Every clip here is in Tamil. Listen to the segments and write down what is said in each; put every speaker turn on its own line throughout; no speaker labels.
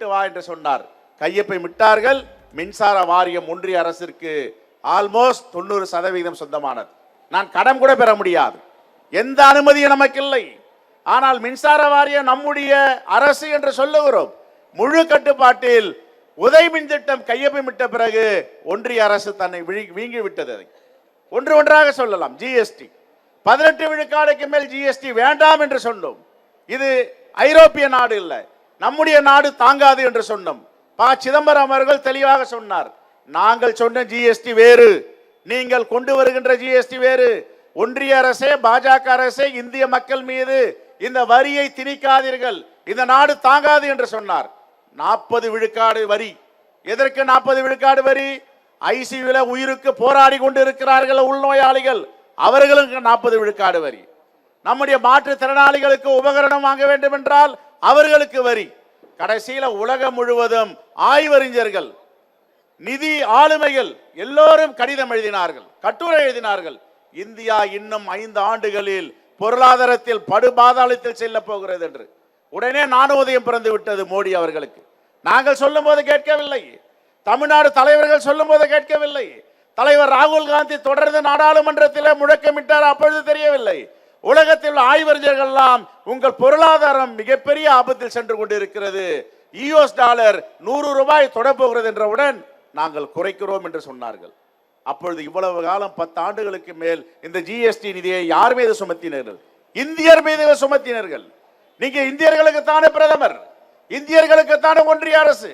விட்டு வா என்று சொன்னார். கையொப்பை விட்டார்கள். மின்சார வாரியம் ஒன்றிய அரசிற்கு ஆல்மோஸ்ட் 90% சொந்தமானது. நான் கடன் கூட பெற முடியாது, எந்த அனுமதியும் நமக்கு இல்லை. ஆனால் மின்சார வாரியம் நம்முடைய அரசு என்று சொல்லுகிறோம். முழு கட்டுப்பாட்டில் உதய் மின் திட்டம் கையொப்பமிட்ட பிறகு ஒன்றிய அரசு தன்னை வீங்கி விட்டது. ஒன்று ஒன்றாக சொல்லலாம். ஜிஎஸ்டி 18 விழுக்காடுக்கு மேல் ஜிஎஸ்டி வேண்டாம் என்று சொன்னோம். இது ஐரோப்பிய நாடு இல்லை, நம்முடைய நாடு தாங்காது என்று சொன்னோம். ப. சிதம்பரம் அவர்கள் தெளிவாக சொன்னார். நாங்கள் சொன்ன ஜிஎஸ்டி வேறு, நீங்கள் கொண்டு வருகின்ற ஜிஎஸ்டி வேறு. ஒன்றிய அரசே, பாஜக அரசே இந்திய மக்கள் மீது இந்த வரியை திணிக்காதீர்கள், இந்த நாடு தாங்காது என்று சொன்னார். 40 விழுக்காடு வரி. எதற்கு 40 விழுக்காடு வரி? ஐசியூல உயிருக்கு போராடி கொண்டு இருக்கிறார்கள் உள்நோயாளிகள், அவர்களுக்கு 40 விழுக்காடு வரி. நம்முடைய மாற்றுத்திறனாளிகளுக்கு உபகரணம் வாங்க வேண்டும் என்றால் அவர்களுக்கு வரி. கடைசியில உலகம் முழுவதும் ஆய்வறிஞர்கள், நிதி ஆளுமைகள் எல்லோரும் கடிதம் எழுதினார்கள், கட்டுரை எழுதினார்கள். இந்தியா இன்னும் 5 ஆண்டுகளில் பொருளாதாரத்தில் படுபாதாளத்தில் செல்ல போகிறது என்று. உடனே ஞானோதயம் பிறந்து விட்டது மோடி அவர்களுக்கு. நாங்கள் சொல்லும் போது கேட்கவில்லை, தமிழ்நாடு தலைவர்கள் சொல்லும் போது கேட்கவில்லை. தலைவர் ராகுல் காந்தி தொடர்ந்து நாடாளுமன்றத்தில் முழக்கமிட்டார், அப்பொழுது தெரியவில்லை. உலகத்தில் ஆய்வறிஞர்கள் எல்லாம் உங்கள் பொருளாதாரம் மிகப்பெரிய ஆபத்தில் சென்று கொண்டிருக்கிறது, யூஎஸ் டாலர் 100 ரூபாய் தொடப்போகிறது என்றவுடன் நாங்கள் குறைக்கிறோம் என்று சொன்னார்கள். அப்பொழுது இவ்வளவு காலம் 10 ஆண்டுகளுக்கு மேல் இந்த ஜிஎஸ்டி நிதியை யார் மீது சுமத்தினர்கள்? இந்தியர் மீது சுமத்தினர்கள். நீங்க இந்தியர்களுக்கு தானே பிரதமர், இந்தியர்களுக்கு தானே ஒன்றிய அரசு.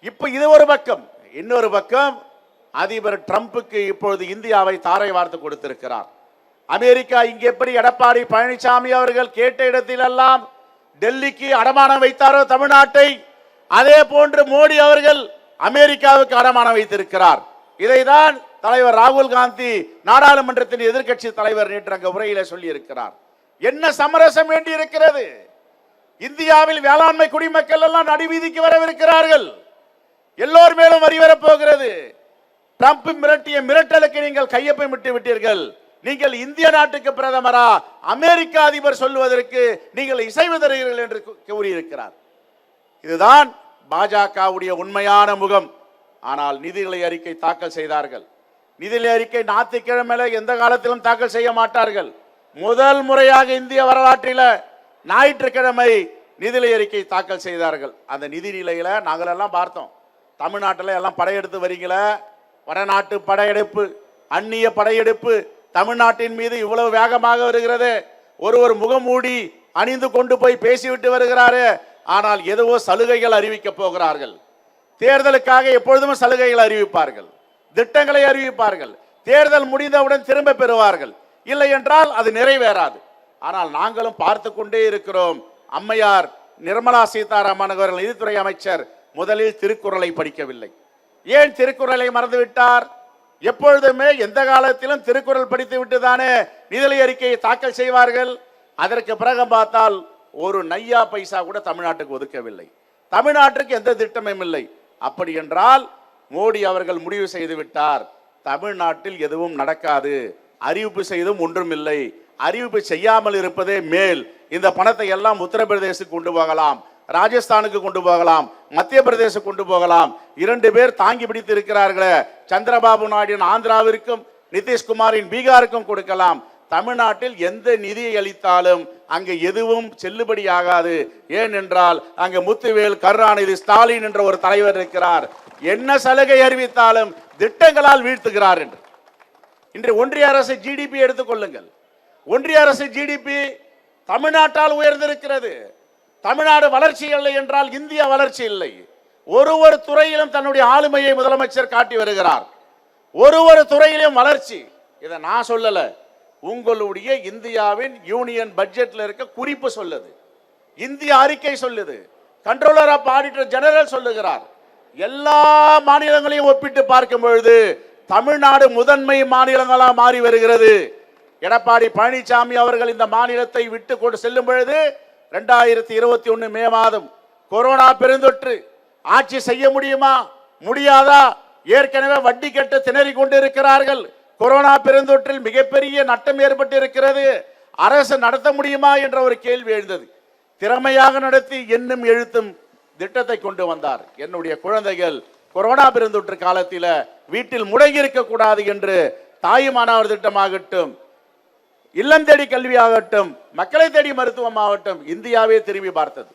இப்ப இது ஒரு பக்கம். இன்னொரு பக்கம் அதிபர் டிரம்புக்கு இப்பொழுது இந்தியாவை தாரை வார்த்து கொடுத்திருக்கிறார். அமெரிக்கா இங்கே எப்படி எடப்பாடி பழனிசாமி அவர்கள் கேட்ட இடத்திலெல்லாம் டெல்லிக்கு அடமானம் வைத்தாரோ தமிழ்நாட்டை, அதே போன்று மோடி அவர்கள் அமெரிக்காவுக்கு அடமானம் வைத்திருக்கிறார். இதைதான் தலைவர் ராகுல் காந்தி நாடாளுமன்றத்தின் எதிர்க்கட்சி தலைவர் நேற்று அங்க உரையில சொல்லி இருக்கிறார். என்ன சமரசம் வேண்டி இருக்கிறது? இந்தியாவில் வேளாண்மை குடிமக்கள் எல்லாம் நடுவீதிக்கு வரவிருக்கிறார்கள். எல்லோர் மேலும் வரி வரப்போகிறது. ட்ரம்ப் மிரட்டிய மிரட்டலுக்கு நீங்கள் கையொப்பமிட்டு விட்டீர்கள். நீங்கள் இந்திய நாட்டுக்கு பிரதமரா, அமெரிக்க அதிபர் சொல்வதற்கு நீங்கள் இசைவு தருகிறீர்கள் என்று கூறியிருக்கிறார். இதுதான் பாஜகவுடைய உண்மையான முகம். ஆனால் நிதிநிலை அறிக்கை தாக்கல் செய்தார்கள். நிதிநிலை அறிக்கை ஞாயிற்றுக்கிழமை எந்த காலத்திலும் தாக்கல் செய்ய மாட்டார்கள். முதல் முறையாக இந்திய வரலாற்றில் ஞாயிற்றுக்கிழமை நிதிநிலை அறிக்கை தாக்கல் செய்தார்கள். அந்த நிதிநிலையில நாங்கள் எல்லாம் பார்த்தோம். தமிழ்நாட்டில் எல்லாம் படையெடுத்து வரீங்கள, வடநாட்டு படையெடுப்பு, அந்நிய படையெடுப்பு தமிழ்நாட்டின் மீது இவ்வளவு வேகமாக வருகிறது. ஒருவர் முகமூடி அணிந்து கொண்டு போய் பேசிவிட்டு வருகிறாரு. ஆனால் எதுவோ சலுகைகள் அறிவிக்க போகிறார்கள். தேர்தலுக்காக எப்பொழுதும் சலுகைகள் அறிவிப்பார்கள், திட்டங்களை அறிவிப்பார்கள். தேர்தல் முடிந்தவுடன் திரும்ப பெறுவார்கள். இல்லை என்றால் அது நிறைவேறாது. ஆனால் நாங்களும் பார்த்து கொண்டே இருக்கிறோம். அம்மையார் நிர்மலா சீதாராமன் அவர்கள் நிதித்துறை அமைச்சர் முதலில் திருக்குறளை படிக்கவில்லை. ஏன் திருக்குறளை மறந்துவிட்டார்? எப்பொழுதுமே எந்த காலத்திலும் திருக்குறள் படித்து விட்டுதானே நிதிநிலை அறிக்கையை தாக்கல் செய்வார்கள். அதற்கு பிறகு பார்த்தால் ஒரு நையா பைசா கூட தமிழ்நாட்டுக்கு ஒதுக்கவில்லை. தமிழ்நாட்டுக்கு எந்த திட்டமும் இல்லை. அப்படி என்றால் மோடி அவர்கள் முடிவு செய்து விட்டார், தமிழ்நாட்டில் எதுவும் நடக்காது, அறிவிப்பு செய்தும் ஒன்றும் இல்லை, அறிவிப்பு செய்யாமல் இருப்பதே மேல். இந்த பணத்தை எல்லாம் உத்தரப்பிரதேசத்துக்கு கொண்டு போகலாம், ராஜஸ்தானுக்கு கொண்டு போகலாம், மத்திய பிரதேசம் கொண்டு போகலாம். 2 பேர் தாங்கி பிடித்து இருக்கிறார்களே, சந்திரபாபு நாயுடு ஆந்திராவிற்கும் நிதிஷ்குமாரின் பீகாருக்கும் கொடுக்கலாம். தமிழ்நாட்டில் எந்த நிதியை அளித்தாலும் அங்கு எதுவும் செல்லுபடி ஆகாது. ஏனென்றால் அங்கு முத்துவேல், கருணாநிதி, ஸ்டாலின் என்ற ஒரு தலைவர் இருக்கிறார். என்ன சலுகை அறிவித்தாலும் திட்டங்களால் வீழ்த்துகிறார் என்று. இன்று ஒன்றிய அரசு ஜிடிபி எடுத்துக்கொள்ளுங்கள். ஒன்றிய அரசு ஜிடிபி தமிழ்நாட்டால் உயர்ந்திருக்கிறது. தமிழ்நாடு வளர்ச்சி இல்லை என்றால் இந்தியா வளர்ச்சி இல்லை. ஒரு துறையிலும் தன்னுடைய ஆளுமையை முதலமைச்சர் காட்டி வருகிறார். ஒரு துறையிலும் வளர்ச்சி. இதை நான் சொல்லல, உங்களுடைய இந்தியாவின் யூனியன் பட்ஜெட்ல இருக்க குறிப்பு சொல்லுது, இந்திய அறிக்கை சொல்லுது, கண்ட்ரோலர் ஆஃப் ஆடிட்டர் ஜெனரல் சொல்லுகிறார். எல்லா மாநிலங்களையும் ஒப்பிட்டு பார்க்கும் பொழுது தமிழ்நாடு முதன்மை மாநிலங்களாக மாறி வருகிறது. எடப்பாடி பழனிசாமி அவர்கள் இந்த மாநிலத்தை விட்டு கொண்டு செல்லும் பொழுது 2021 மே மாதம் கொரோனா பெருந்தொற்று. ஆட்சி செய்ய முடியுமா, முடியாதா? ஏற்கனவே வட்டி கட்ட திணறி கொண்டிருக்கிறார்கள். கொரோனா பெருந்தொற்றில் மிகப்பெரிய நட்டம் ஏற்பட்டு இருக்கிறது. அரசு நடத்த முடியுமா என்ற ஒரு கேள்வி எழுந்தது. திறமையாக நடத்தி எண்ணும் எழுத்தும் திட்டத்தை கொண்டு வந்தார். என்னுடைய குழந்தைகள் கொரோனா பெருந்தொற்று காலத்தில் வீட்டில் முடங்கி இருக்கக்கூடாது என்று தாயுமானவர் திட்டமாகட்டும், இல்லம் தேடி கல்வியாகட்டும், மக்களை தேடி மருத்துவமாகட்டும், இந்தியாவே திரும்பி பார்த்தது.